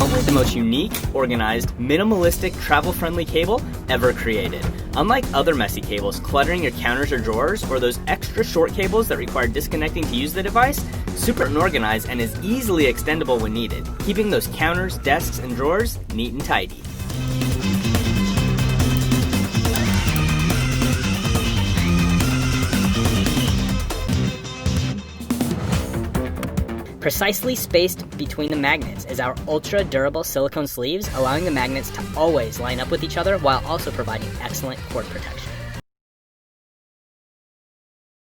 probably the most unique, organized, minimalistic, travel-friendly cable ever created. Unlike other messy cables cluttering your counters or drawers, or those extra short cables that require disconnecting to use the device, super unorganized and is easily extendable when needed, keeping those counters, desks, and drawers neat and tidy. Precisely spaced between the magnets is our ultra-durable silicone sleeves, allowing the magnets to always line up with each other while also providing excellent cord protection.